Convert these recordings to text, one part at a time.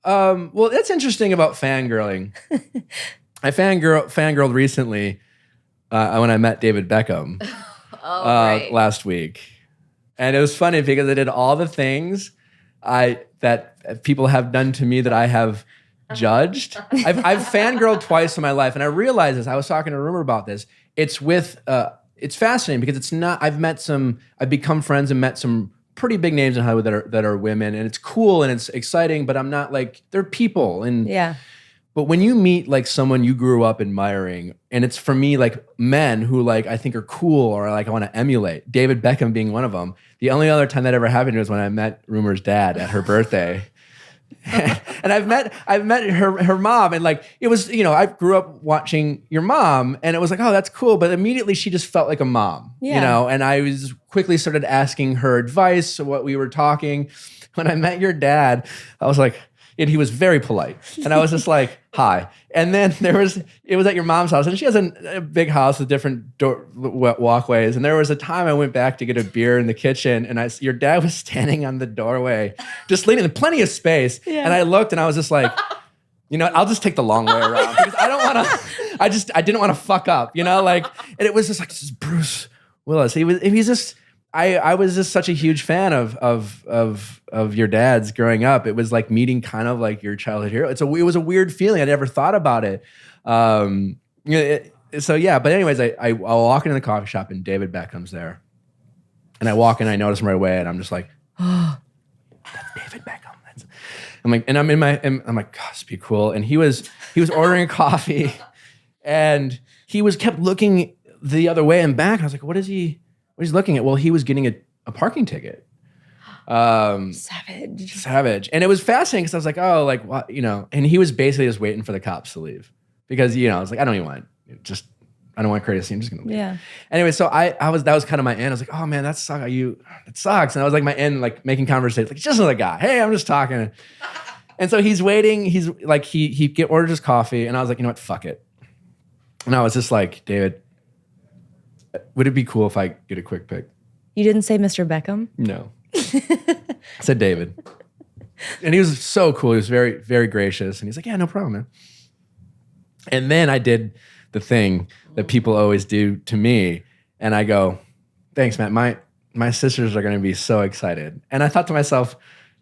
Well, that's interesting about fangirling. I fangirled recently when I met David Beckham Right. last week. And it was funny because I did all the things that people have done to me that I have judged. I've fangirled twice in my life, and I realized this. I was talking to a rumor about this. It's fascinating because it's not. I've become friends and met some pretty big names in Hollywood that are women, and it's cool and it's exciting. But I'm not like they're people, and Yeah. But when you meet like someone you grew up admiring, and it's for me like men who like I think are cool or like I want to emulate, David Beckham being one of them. The only other time that ever happened was when I met Rumor's dad at her birthday. And I've met her mom, and like it was, I grew up watching your mom, and it was like, oh, that's cool. But immediately she just felt like a mom, and I was quickly started asking her advice, what we were talking. When I met your dad, I was like, and he was very polite. And I was just like, hi. And then it was at your mom's house, and she has a big house with different walkways. And there was a time I went back to get a beer in the kitchen, and your dad was standing on the doorway, just leaning, plenty of space. Yeah. And I looked, and I was just like, I'll just take the long way around because I don't want to, I didn't want to fuck up, and it was just like, this is Bruce Willis. He's just, I was just such a huge fan of your dad's growing up. It was like meeting kind of like your childhood hero. It was a weird feeling. I never thought about it. So yeah, but anyways, I walk into the coffee shop and David Beckham's there. And I walk in, I notice him right away, and I'm just like, oh, that's David Beckham. I'm like, and I'm like, God, this would be cool. And he was ordering a coffee, and he kept looking the other way and back. I was like, what is he looking at? Well, he was getting a parking ticket. Savage. And it was fascinating because I was like, oh, like what, and he was basically just waiting for the cops to leave because, I was like, I don't want to create a scene. I'm just going to leave. Yeah. Anyway, so that was kind of my end. I was like, oh man, it sucks. And I was like my end, like making conversation, like just another guy. Hey, I'm just talking. And so he's waiting. He's like, he ordered his coffee, and I was like, you know what? Fuck it. And I was just like, David, would it be cool if I get a quick pic? You didn't say Mr. Beckham? No. I said David. And he was so cool. He was very, very gracious. And he's like, yeah, no problem, man. And then I did the thing that people always do to me. And I go, thanks, Matt. My sisters are going to be so excited. And I thought to myself,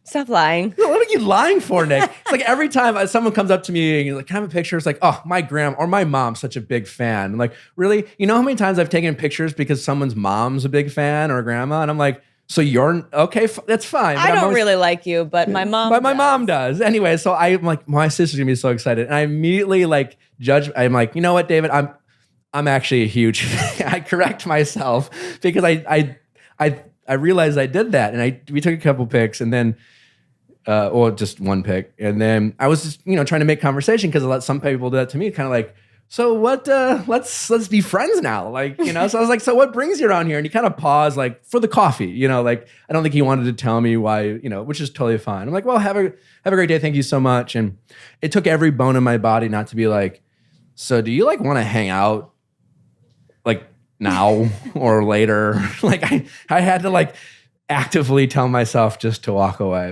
stop lying. What are you lying for, Nick? It's like every time someone comes up to me and you're like, can I have a picture? It's like, oh, my grandma or my mom's such a big fan. I'm like, really? You know how many times I've taken pictures because someone's mom's a big fan or grandma? And I'm like, so you're okay? That's fine. I don't really like you, but my mom. But my mom does. Anyway, so I'm like, my sister's gonna be so excited, and I immediately like judge. I'm like, you know what, David? I'm actually a huge. I correct myself because I realized I did that, and we took a couple pics, and then. Or just one pic. And then I was just, trying to make conversation because some people do that to me, kind of like, so what, let's be friends now. Like, so I was like, so what brings you around here? And he kind of paused like for the coffee, like, I don't think he wanted to tell me why, which is totally fine. I'm like, well, have a great day. Thank you so much. And it took every bone in my body not to be like, so do you like want to hang out like now or later? Like I had to like actively tell myself just to walk away.